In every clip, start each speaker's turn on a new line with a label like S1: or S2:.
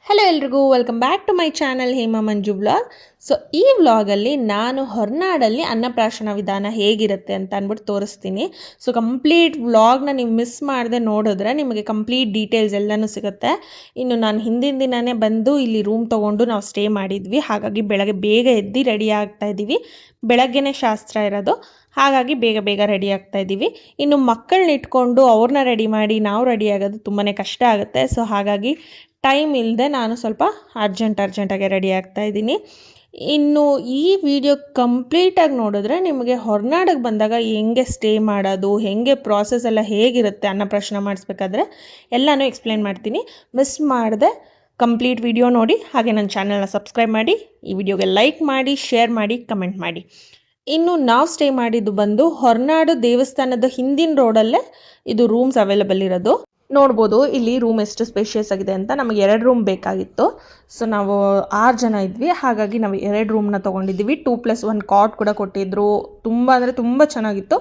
S1: Hello ಎಲ್ರಿಗೂ welcome back to my channel Hema Manju vlog. So ಈ ವ್ಲಾಗಲ್ಲಿ ನಾನು ಹೊರನಾಡಲ್ಲಿ ಅನ್ನಪ್ರಾಶನ ವಿಧಾನ ಹೇಗಿರುತ್ತೆ ಅಂತ ಅಂದ್ಬಿಟ್ಟು ತೋರಿಸ್ತೀನಿ. ಸೊ ಕಂಪ್ಲೀಟ್ ವ್ಲಾಗ್ನ ನೀವು ಮಿಸ್ ಮಾಡದೆ ನೋಡಿದ್ರೆ ನಿಮಗೆ ಕಂಪ್ಲೀಟ್ ಡೀಟೇಲ್ಸ್ ಎಲ್ಲನೂ ಸಿಗುತ್ತೆ. ಇನ್ನು ನಾನು ಹಿಂದಿನ ದಿನವೇ ಬಂದು ಇಲ್ಲಿ ರೂಮ್ ತೊಗೊಂಡು ನಾವು ಸ್ಟೇ ಮಾಡಿದ್ವಿ. ಹಾಗಾಗಿ ಬೆಳಗ್ಗೆ ಬೇಗ ಎದ್ದು ರೆಡಿ ಆಗ್ತಾ ಇದ್ದೀವಿ. ಬೆಳಗ್ಗೆನೇ ಶಾಸ್ತ್ರ ಇರೋದು, ಹಾಗಾಗಿ ಬೇಗ ಬೇಗ ರೆಡಿ ಆಗ್ತಾ ಇದ್ದೀವಿ. ಇನ್ನು ಮಕ್ಕಳನ್ನ ಇಟ್ಕೊಂಡು ಅವ್ರನ್ನ ರೆಡಿ ಮಾಡಿ ನಾವು ರೆಡಿ ಆಗೋದು ತುಂಬಾ ಕಷ್ಟ ಆಗುತ್ತೆ. ಸೊ ಹಾಗಾಗಿ ಟೈಮ್ ಇಲ್ಲದೆ ನಾನು ಸ್ವಲ್ಪ ಅರ್ಜೆಂಟಾಗಿ ರೆಡಿ ಆಗ್ತಾ ಇದ್ದೀನಿ. ಇನ್ನು ಈ ವಿಡಿಯೋ ಕಂಪ್ಲೀಟಾಗಿ ನೋಡಿದ್ರೆ ನಿಮಗೆ ಹೊರನಾಡಿಗೆ ಬಂದಾಗ ಹೆಂಗೆ ಸ್ಟೇ ಮಾಡೋದು, ಹೆಂಗೆ ಪ್ರಾಸೆಸ್ ಎಲ್ಲ ಹೇಗಿರುತ್ತೆ ಅನ್ನಪ್ರಾಶನ ಮಾಡಿಸ್ಬೇಕಾದ್ರೆ ಎಲ್ಲನೂ ಎಕ್ಸ್ಪ್ಲೇನ್ ಮಾಡ್ತೀನಿ. ಮಿಸ್ ಮಾಡದೆ ಕಂಪ್ಲೀಟ್ ವಿಡಿಯೋ ನೋಡಿ, ಹಾಗೆ ನನ್ನ ಚಾನಲ್ನ ಸಬ್ಸ್ಕ್ರೈಬ್ ಮಾಡಿ, ಈ ವಿಡಿಯೋಗೆ ಲೈಕ್ ಮಾಡಿ, ಶೇರ್ ಮಾಡಿ, ಕಮೆಂಟ್ ಮಾಡಿ. ಇನ್ನು ನಾವು ಸ್ಟೇ ಮಾಡಿದ್ದು ಬಂದು ಹೊರನಾಡು ದೇವಸ್ಥಾನದ ಹಿಂದಿನ ರೋಡಲ್ಲೇ ಇದು ರೂಮ್ಸ್ ಅವೈಲೇಬಲ್ ಇರೋದು. ನೋಡ್ಬೋದು ಇಲ್ಲಿ ರೂಮ್ ಎಷ್ಟು ಸ್ಪೇಷಿಯಸ್ ಆಗಿದೆ ಅಂತ. ನಮಗೆ 2 ರೂಮ್ ಬೇಕಾಗಿತ್ತು. ಸೊ ನಾವು 6 ಜನ ಇದ್ವಿ, ಹಾಗಾಗಿ ನಾವು 2 ರೂಮ್ನ ತೊಗೊಂಡಿದ್ದೀವಿ. 2+1 ಕಾಟ್ ಕೂಡ ಕೊಟ್ಟಿದ್ರು. ತುಂಬ ಅಂದರೆ ತುಂಬ ಚೆನ್ನಾಗಿತ್ತು.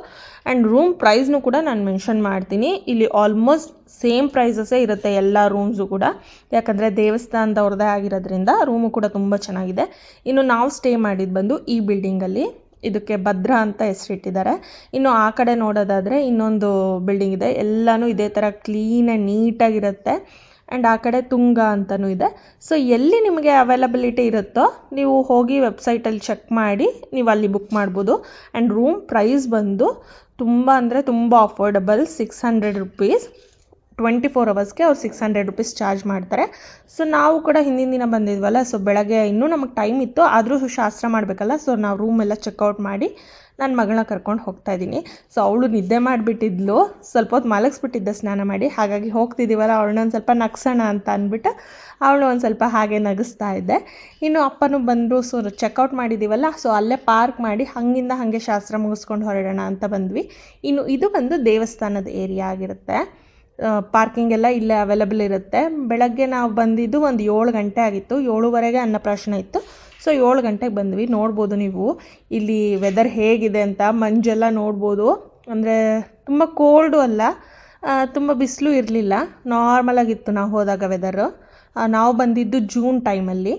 S1: ಆ್ಯಂಡ್ ರೂಮ್ ಪ್ರೈಸ್ನು ಕೂಡ ನಾನು ಮೆನ್ಷನ್ ಮಾಡ್ತೀನಿ. ಇಲ್ಲಿ ಆಲ್ಮೋಸ್ಟ್ ಸೇಮ್ ಪ್ರೈಸಸ್ಸೇ ಇರುತ್ತೆ ಎಲ್ಲ ರೂಮ್ಸು ಕೂಡ, ಯಾಕಂದರೆ ದೇವಸ್ಥಾನದವ್ರದ್ದೇ ಆಗಿರೋದ್ರಿಂದ ರೂಮು ಕೂಡ ತುಂಬ ಚೆನ್ನಾಗಿದೆ. ಇನ್ನು ನಾವು ಸ್ಟೇ ಮಾಡಿದ್ದು ಬಂದು ಈ ಬಿಲ್ಡಿಂಗಲ್ಲಿ, ಇದಕ್ಕೆ ಭದ್ರಾ ಅಂತ ಹೆಸರಿಟ್ಟಿದ್ದಾರೆ. ಇನ್ನು ಆ ಕಡೆ ನೋಡೋದಾದರೆ ಇನ್ನೊಂದು ಬಿಲ್ಡಿಂಗ್ ಇದೆ, ಎಲ್ಲನೂ ಇದೇ ಥರ ಕ್ಲೀನ್ ಆ್ಯಂಡ್ ನೀಟಾಗಿರುತ್ತೆ. ಆ್ಯಂಡ್ ಆ ಕಡೆ ತುಂಗ ಅಂತಲೂ ಇದೆ. ಸೊ ಎಲ್ಲಿ ನಿಮಗೆ ಅವೈಲಬಿಲಿಟಿ ಇರುತ್ತೋ ನೀವು ಹೋಗಿ ವೆಬ್ಸೈಟಲ್ಲಿ ಚೆಕ್ ಮಾಡಿ ನೀವು ಅಲ್ಲಿ ಬುಕ್ ಮಾಡ್ಬೋದು. ಆ್ಯಂಡ್ ರೂಮ್ ಪ್ರೈಸ್ ಬಂದು ತುಂಬ ಅಂದರೆ ತುಂಬ ಅಫೋರ್ಡಬಲ್, 600 ರುಪೀಸ್. 24 ಅವರ್ಸ್ಗೆ ಅವ್ರು 600 ರುಪೀಸ್ ಚಾರ್ಜ್ ಮಾಡ್ತಾರೆ. ಸೊ ನಾವು ಕೂಡ ಹಿಂದಿನ ದಿನ ಬಂದಿದ್ವಲ್ಲ, ಸೊ ಬೆಳಗ್ಗೆ ಇನ್ನೂ ನಮಗೆ ಟೈಮ್ ಇತ್ತು, ಆದರೂ ಶಾಸ್ತ್ರ ಮಾಡಬೇಕಲ್ಲ. ಸೊ ನಾವು ರೂಮೆಲ್ಲ ಚೆಕ್ಔಟ್ ಮಾಡಿ ನನ್ನ ಮಗಳನ್ನ ಕರ್ಕೊಂಡು ಹೋಗ್ತಾ ಇದ್ದೀನಿ. ಸೊ ಅವಳು ನಿದ್ದೆ ಮಾಡಿಬಿಟ್ಟಿದ್ಲು, ಸ್ವಲ್ಪ ಹೊತ್ತು ಮಲಗಿಸ್ಬಿಟ್ಟಿದ್ದೆ ಸ್ನಾನ ಮಾಡಿ. ಹಾಗಾಗಿ ಹೋಗ್ತಿದ್ದೀವಲ್ಲ, ಅವಳನ್ನೊಂದು ಸ್ವಲ್ಪ ನಗ್ಸೋಣ ಅಂತ ಅಂದ್ಬಿಟ್ಟು ಅವಳು ಒಂದು ಸ್ವಲ್ಪ ಹಾಗೆ ನಗಿಸ್ತಾ ಇದ್ದೆ. ಇನ್ನು ಅಪ್ಪನೂ ಬಂದರು. ಸೊ ಚೆಕ್ಔಟ್ ಮಾಡಿದ್ದೀವಲ್ಲ, ಸೊ ಅಲ್ಲೇ ಪಾರ್ಕ್ ಮಾಡಿ ಹಾಗಿಂದ ಹಾಗೆ ಶಾಸ್ತ್ರ ಮುಗಿಸ್ಕೊಂಡು ಹೊರಡೋಣ ಅಂತ ಬಂದ್ವಿ. ಇನ್ನು ಇದು ಬಂದು ದೇವಸ್ಥಾನದ ಏರಿಯಾ ಆಗಿರುತ್ತೆ. ಪಾರ್ಕಿಂಗ್ ಎಲ್ಲ ಇಲ್ಲೇ ಅವೈಲಬಲ್ ಇರುತ್ತೆ. ಬೆಳಗ್ಗೆ ನಾವು ಬಂದಿದ್ದು ಒಂದು 7 ಗಂಟೆ ಆಗಿತ್ತು. 7:15 ಅನ್ನಪ್ರಾಶನ ಇತ್ತು. ಸೊ 7 ಗಂಟೆಗೆ ಬಂದ್ವಿ. ನೋಡ್ಬೋದು ನೀವು ಇಲ್ಲಿ ವೆದರ್ ಹೇಗಿದೆ ಅಂತ. ಮಂಜೆಲ್ಲ ನೋಡ್ಬೋದು. ಅಂದರೆ ತುಂಬ ಕೋಲ್ಡು ಅಲ್ಲ, ತುಂಬ ಬಿಸಿಲು ಇರಲಿಲ್ಲ, ನಾರ್ಮಲಾಗಿತ್ತು ನಾವು ಹೋದಾಗ ವೆದರು. ನಾವು ಬಂದಿದ್ದು ಜೂನ್ ಟೈಮಲ್ಲಿ,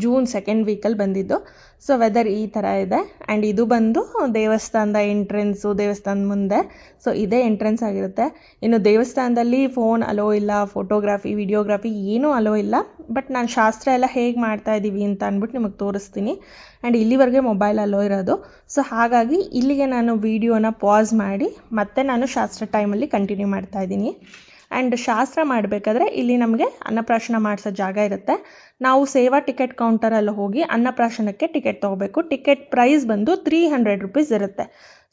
S1: ಜೂನ್ 2nd ವೀಕಲ್ಲಿ ಬಂದಿದ್ದು. ಸೊ ವೆದರ್ ಈ ಥರ ಇದೆ. ಆ್ಯಂಡ್ ಇದು ಬಂದು ದೇವಸ್ಥಾನದ ಎಂಟ್ರೆನ್ಸು, ದೇವಸ್ಥಾನದ ಮುಂದೆ. ಸೊ ಇದೇ ಎಂಟ್ರೆನ್ಸ್ ಆಗಿರುತ್ತೆ. ಇನ್ನು ದೇವಸ್ಥಾನದಲ್ಲಿ ಫೋನ್ ಅಲೋ ಇಲ್ಲ, ಫೋಟೋಗ್ರಾಫಿ, ವಿಡಿಯೋಗ್ರಾಫಿ ಏನೂ ಅಲೋ ಇಲ್ಲ. ಬಟ್ ನಾನು ಶಾಸ್ತ್ರ ಎಲ್ಲ ಹೇಗೆ ಮಾಡ್ತಾ ಇದ್ದೀವಿ ಅಂತ ಅಂದ್ಬಿಟ್ಟು ನಿಮಗೆ ತೋರಿಸ್ತೀನಿ. ಆ್ಯಂಡ್ ಇಲ್ಲಿವರೆಗೆ ಮೊಬೈಲ್ ಅಲೋ ಇರೋದು. ಸೊ ಹಾಗಾಗಿ ಇಲ್ಲಿಗೆ ನಾನು ವಿಡಿಯೋನ ಪಾಸ್ ಮಾಡಿ ಮತ್ತೆ ನಾನು ಶಾಸ್ತ್ರ ಟೈಮಲ್ಲಿ ಕಂಟಿನ್ಯೂ ಮಾಡ್ತಾ ಇದ್ದೀನಿ. ಆ್ಯಂಡ್ ಶಾಸ್ತ್ರ ಮಾಡಬೇಕಾದ್ರೆ ಇಲ್ಲಿ ನಮಗೆ ಅನ್ನಪ್ರಾಶನ ಮಾಡಿಸೋ ಜಾಗ ಇರುತ್ತೆ. ನಾವು ಸೇವಾ ಟಿಕೆಟ್ ಕೌಂಟರಲ್ಲಿ ಹೋಗಿ ಅನ್ನಪ್ರಾಶನಕ್ಕೆ ಟಿಕೆಟ್ ತೊಗೋಬೇಕು. ಟಿಕೆಟ್ ಪ್ರೈಸ್ ಬಂದು 300 ರುಪೀಸ್ ಇರುತ್ತೆ.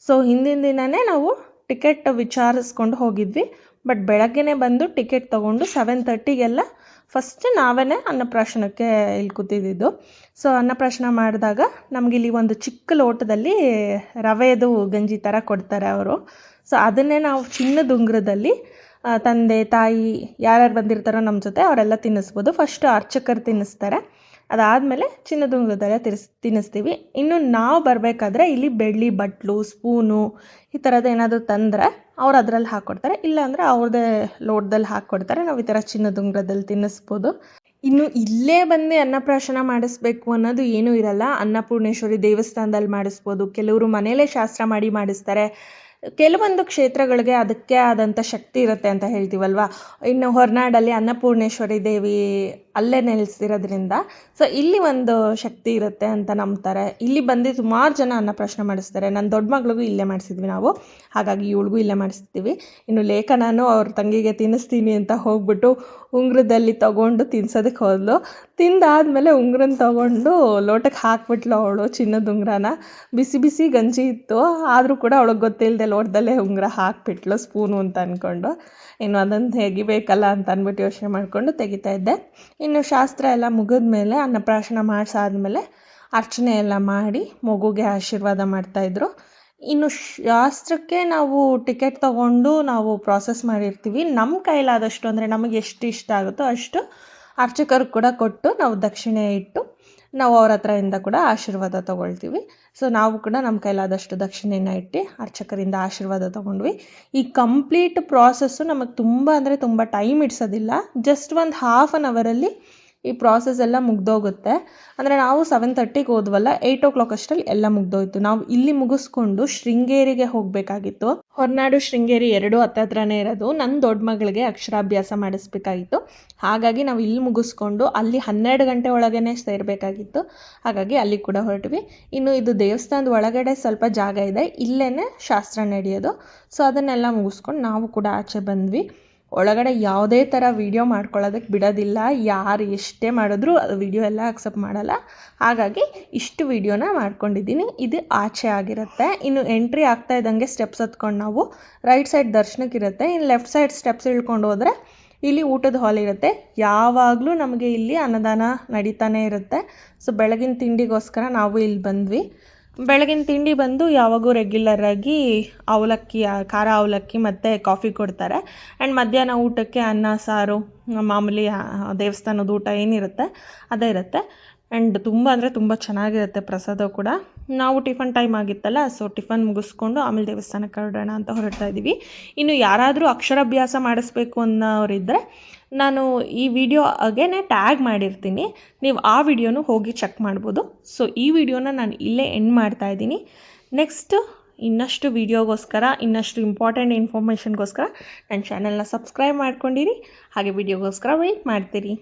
S1: ಸೊ ಹಿಂದಿನ ದಿನವೇ ನಾವು ಟಿಕೆಟ್ ವಿಚಾರಿಸ್ಕೊಂಡು ಹೋಗಿದ್ವಿ. ಬಟ್ ಬೆಳಗ್ಗೆನೇ ಬಂದು ಟಿಕೆಟ್ ತೊಗೊಂಡು 7:30ಗೆಲ್ಲ ಫಸ್ಟ್ ನಾವೇ ಅನ್ನಪ್ರಾಶನಕ್ಕೆ ಇಲ್ಲಿ ಕೂತಿದ್ದು. ಸೊ ಅನ್ನಪ್ರಾಶನ ಮಾಡಿದಾಗ ನಮಗಿಲ್ಲಿ ಒಂದು ಚಿಕ್ಕ ಲೋಟದಲ್ಲಿ ರವೆದು ಗಂಜಿ ಥರ ಕೊಡ್ತಾರೆ ಅವರು. ಸೊ ಅದನ್ನೇ ನಾವು ಚಿನ್ನದ ಉಂಗುರದಲ್ಲಿ ತಂದೆ ತಾಯಿ ಯಾರ್ಯಾರು ಬಂದಿರ್ತಾರೋ ನಮ್ಮ ಜೊತೆ ಅವರೆಲ್ಲ ತಿನ್ನಿಸ್ಬೋದು. ಫಸ್ಟು ಅರ್ಚಕರು ತಿನ್ನಿಸ್ತಾರೆ, ಅದಾದಮೇಲೆ ಚಿನ್ನದ ಉಂಗುರದಲ್ಲೇ ತಿನ್ನಿಸ್ತೀವಿ. ಇನ್ನು ನಾವು ಬರಬೇಕಾದ್ರೆ ಇಲ್ಲಿ ಬೆಳ್ಳಿ ಬಟ್ಲು, ಸ್ಪೂನು ಈ ಥರದ್ದು ಏನಾದರೂ ತಂದರೆ ಅವ್ರು ಅದರಲ್ಲಿ ಹಾಕ್ಕೊಡ್ತಾರೆ. ಇಲ್ಲಾಂದರೆ ಅವ್ರದ್ದೇ ಲೋಟದಲ್ಲಿ ಹಾಕ್ಕೊಡ್ತಾರೆ. ನಾವು ಈ ಥರ ಚಿನ್ನದ ಉಂಗುರದಲ್ಲಿ ತಿನ್ನಿಸ್ಬೋದು. ಇನ್ನು ಇಲ್ಲೇ ಬಂದು ಅನ್ನಪ್ರಾಶನ ಮಾಡಿಸ್ಬೇಕು ಅನ್ನೋದು ಏನೂ ಇರಲ್ಲ. ಅನ್ನಪೂರ್ಣೇಶ್ವರಿ ದೇವಸ್ಥಾನದಲ್ಲಿ ಮಾಡಿಸ್ಬೋದು, ಕೆಲವರು ಮನೇಲೇ ಶಾಸ್ತ್ರ ಮಾಡಿಸ್ತಾರೆ. ಕೆಲವೊಂದು ಕ್ಷೇತ್ರಗಳಿಗೆ ಅದಕ್ಕೆ ಆದಂಥ ಶಕ್ತಿ ಇರುತ್ತೆ ಅಂತ ಹೇಳ್ತೀವಲ್ವ. ಇನ್ನು ಹೊರನಾಡಲ್ಲಿ ಅನ್ನಪೂರ್ಣೇಶ್ವರಿ ದೇವಿ ಅಲ್ಲೇ ನೆಲೆಸಿರೋದ್ರಿಂದ ಸೊ ಇಲ್ಲಿ ಒಂದು ಶಕ್ತಿ ಇರುತ್ತೆ ಅಂತ ನಂಬ್ತಾರೆ. ಇಲ್ಲಿ ಬಂದು ಸುಮಾರು ಜನ ಅನ್ನಪ್ರಾಶನ ಮಾಡಿಸ್ತಾರೆ. ನನ್ನ ದೊಡ್ಡ ಮಗಳಿಗೂ ಇಲ್ಲೇ ಮಾಡಿಸಿದ್ವಿ ನಾವು, ಹಾಗಾಗಿ ಇವಳಿಗೂ ಇಲ್ಲೇ ಮಾಡಿಸ್ತೀವಿ. ಇನ್ನು ಲೇಖನೂ ಅವ್ರ ತಂಗಿಗೆ ತಿನ್ನಿಸ್ತೀನಿ ಅಂತ ಹೋಗ್ಬಿಟ್ಟು ಉಂಗುರದಲ್ಲಿ ತೊಗೊಂಡು ತಿನ್ಸೋದಕ್ಕೆ ಹೋದ್ಲು. ತಿಂದಾದ್ಮೇಲೆ ಉಂಗುರನ ತೊಗೊಂಡು ಲೋಟಕ್ಕೆ ಹಾಕ್ಬಿಟ್ಲು ಅವಳು, ಚಿನ್ನದ ಉಂಗುರನ. ಬಿಸಿ ಬಿಸಿ ಗಂಜಿ ಇತ್ತು, ಆದರೂ ಕೂಡ ಅವಳಿಗೆ ಗೊತ್ತಿಲ್ಲದೆ ಲೋಟದಲ್ಲೇ ಉಂಗುರ ಹಾಕ್ಬಿಟ್ಲು ಸ್ಪೂನು ಅಂತ ಅಂದ್ಕೊಂಡು. ಇನ್ನು ಅದನ್ನು ತೆಗಿಬೇಕಲ್ಲ ಅಂತ ಅಂದ್ಬಿಟ್ಟು ಯೋಚನೆ ಮಾಡಿಕೊಂಡು ತೆಗಿತಾ ಇದ್ದೆ. ಇನ್ನು ಶಾಸ್ತ್ರ ಎಲ್ಲ ಮುಗಿದ್ಮೇಲೆ ಅನ್ನಪ್ರಾಶನ ಮಾಡಿಸಾದ್ಮೇಲೆ ಅರ್ಚನೆ ಎಲ್ಲ ಮಾಡಿ ಮಗುಗೆ ಆಶೀರ್ವಾದ ಮಾಡ್ತಾಯಿದ್ರು. ಇನ್ನು ಶಾಸ್ತ್ರಕ್ಕೆ ನಾವು ಟಿಕೆಟ್ ತೊಗೊಂಡು ನಾವು ಪ್ರಾಸೆಸ್ ಮಾಡಿರ್ತೀವಿ. ನಮ್ಮ ಕೈಲಾದಷ್ಟು ಅಂದರೆ ನಮಗೆ ಎಷ್ಟು ಇಷ್ಟ ಆಗುತ್ತೋ ಅಷ್ಟು ಅರ್ಚಕರು ಕೂಡ ಕೊಟ್ಟು ನಾವು ದಕ್ಷಿಣೆ ಇಟ್ಟು ನಾವು ಅವ್ರ ಹತ್ರದಿಂದ ಕೂಡ ಆಶೀರ್ವಾದ ತೊಗೊಳ್ತೀವಿ. ಸೊ ನಾವು ಕೂಡ ನಮ್ಮ ಕೈಲಾದಷ್ಟು ದಕ್ಷಿಣೆನ ಇಟ್ಟು ಅರ್ಚಕರಿಂದ ಆಶೀರ್ವಾದ ತೊಗೊಂಡ್ವಿ. ಈ ಕಂಪ್ಲೀಟ್ ಪ್ರಾಸೆಸ್ಸು ನಮಗೆ ತುಂಬ ಅಂದರೆ ತುಂಬ ಟೈಮ್ ಇಡ್ಸೋದಿಲ್ಲ. ಜಸ್ಟ್ ಒಂದು 1/2 ಅವರಲ್ಲಿ ಈ ಪ್ರಾಸೆಸ್ ಎಲ್ಲ ಮುಗ್ದೋಗುತ್ತೆ. ಅಂದರೆ ನಾವು 7:30ಗೆ ಹೋದ್ವಲ್ಲ, 8 ಅಷ್ಟರಲ್ಲಿ ಎಲ್ಲ ಮುಗ್ದೋಯ್ತು. ನಾವು ಇಲ್ಲಿ ಮುಗಿಸ್ಕೊಂಡು ಶೃಂಗೇರಿಗೆ ಹೋಗಬೇಕಾಗಿತ್ತು. ಹೊರನಾಡು ಶೃಂಗೇರಿ 2 ಹತ್ರನೇ ಇರೋದು. ನನ್ನ ದೊಡ್ಡ ಮಗಳಿಗೆ ಅಕ್ಷರಾಭ್ಯಾಸ ಮಾಡಿಸ್ಬೇಕಾಗಿತ್ತು. ಹಾಗಾಗಿ ನಾವು ಇಲ್ಲಿ ಮುಗಿಸ್ಕೊಂಡು ಅಲ್ಲಿ 12 ಗಂಟೆ ಒಳಗೇ ಸೇರಬೇಕಾಗಿತ್ತು. ಹಾಗಾಗಿ ಅಲ್ಲಿ ಕೂಡ ಹೊರಟ್ವಿ. ಇನ್ನು ಇದು ದೇವಸ್ಥಾನದ ಒಳಗಡೆ ಸ್ವಲ್ಪ ಜಾಗ ಇದೆ, ಇಲ್ಲೇ ಶಾಸ್ತ್ರ ನಡೆಯೋದು. ಸೊ ಅದನ್ನೆಲ್ಲ ಮುಗಿಸ್ಕೊಂಡು ನಾವು ಕೂಡ ಆಚೆ ಬಂದ್ವಿ. ಒಳಗಡೆ ಯಾವುದೇ ಥರ ವೀಡಿಯೋ ಮಾಡ್ಕೊಳ್ಳೋದಕ್ಕೆ ಬಿಡೋದಿಲ್ಲ. ಯಾರು ಎಷ್ಟೇ ಮಾಡಿದ್ರೂ ಅದು ವೀಡಿಯೋ ಎಲ್ಲ ಅಕ್ಸೆಪ್ಟ್ ಮಾಡಲ್ಲ. ಹಾಗಾಗಿ ಇಷ್ಟು ವೀಡಿಯೋನ ಮಾಡ್ಕೊಂಡಿದ್ದೀನಿ. ಇದು ಆಚೆ ಆಗಿರುತ್ತೆ. ಇನ್ನು ಎಂಟ್ರಿ ಆಗ್ತಾ ಇದ್ದಂಗೆ ಸ್ಟೆಪ್ಸ್ ಹತ್ಕೊಂಡು ನಾವು ರೈಟ್ ಸೈಡ್ ದರ್ಶನಕ್ಕಿರುತ್ತೆ. ಇನ್ನು ಲೆಫ್ಟ್ ಸೈಡ್ ಸ್ಟೆಪ್ಸ್ ಇಳ್ಕೊಂಡು ಹೋದರೆ ಇಲ್ಲಿ ಊಟದ ಹಾಲ್ ಇರುತ್ತೆ. ಯಾವಾಗಲೂ ನಮಗೆ ಇಲ್ಲಿ ಅನ್ನದಾನ ನಡೀತಾನೆ ಇರುತ್ತೆ. ಸೊ ಬೆಳಗಿನ ತಿಂಡಿಗೋಸ್ಕರ ನಾವು ಇಲ್ಲಿ ಬಂದ್ವಿ. ಬೆಳಗಿನ ತಿಂಡಿ ಬಂದು ಯಾವಾಗೂ ರೆಗ್ಯುಲರಾಗಿ ಅವಲಕ್ಕಿ, ಖಾರ ಅವಲಕ್ಕಿ ಮತ್ತು ಕಾಫಿ ಕೊಡ್ತಾರೆ. ಆ್ಯಂಡ್ ಮಧ್ಯಾಹ್ನ ಊಟಕ್ಕೆ ಅನ್ನ ಸಾರು, ಮಾಮೂಲಿ ದೇವಸ್ಥಾನದ ಊಟ ಏನಿರುತ್ತೆ ಅದೇ ಇರುತ್ತೆ. ಆ್ಯಂಡ್ ತುಂಬ ಅಂದರೆ ತುಂಬ ಚೆನ್ನಾಗಿರುತ್ತೆ ಪ್ರಸಾದ ಕೂಡ. ನಾವು ಟಿಫನ್ ಟೈಮ್ ಆಗಿತ್ತಲ್ಲ, ಸೊ ಟಿಫನ್ ಮುಗಿಸ್ಕೊಂಡು ಆಮೇಲೆ ದೇವಸ್ಥಾನಕ್ಕೆ ಹೊರಡೋಣ ಅಂತ ಹೊರಡ್ತಾ ಇದ್ದೀವಿ. ಇನ್ನು ಯಾರಾದರೂ ಅಕ್ಷರಾಭ್ಯಾಸ ಮಾಡಿಸ್ಬೇಕು ಅನ್ನೋರಿದ್ದರೆ ನಾನು ಈ ವಿಡಿಯೋಗೆ ಟ್ಯಾಗ್ ಮಾಡಿರ್ತೀನಿ, ನೀವು ಆ ವಿಡಿಯೋನು ಹೋಗಿ ಚೆಕ್ ಮಾಡ್ಬೋದು. ಸೊ ಈ ವಿಡಿಯೋನ ನಾನು ಇಲ್ಲೇ ಎಂಡ್ ಮಾಡ್ತಾ ಇದ್ದೀನಿ. ನೆಕ್ಸ್ಟು ಇನ್ನಷ್ಟು ವಿಡಿಯೋಗೋಸ್ಕರ, ಇನ್ನಷ್ಟು ಇಂಪಾರ್ಟೆಂಟ್ ಇನ್ಫಾರ್ಮೇಷನ್ಗೋಸ್ಕರ ನನ್ನ ಚಾನಲ್ನ ಸಬ್ಸ್ಕ್ರೈಬ್ ಮಾಡ್ಕೊಂಡಿರಿ. ಹಾಗೆ ವಿಡಿಯೋಗೋಸ್ಕರ ವೆಯ್ಟ್ ಮಾಡ್ತೀರಿ.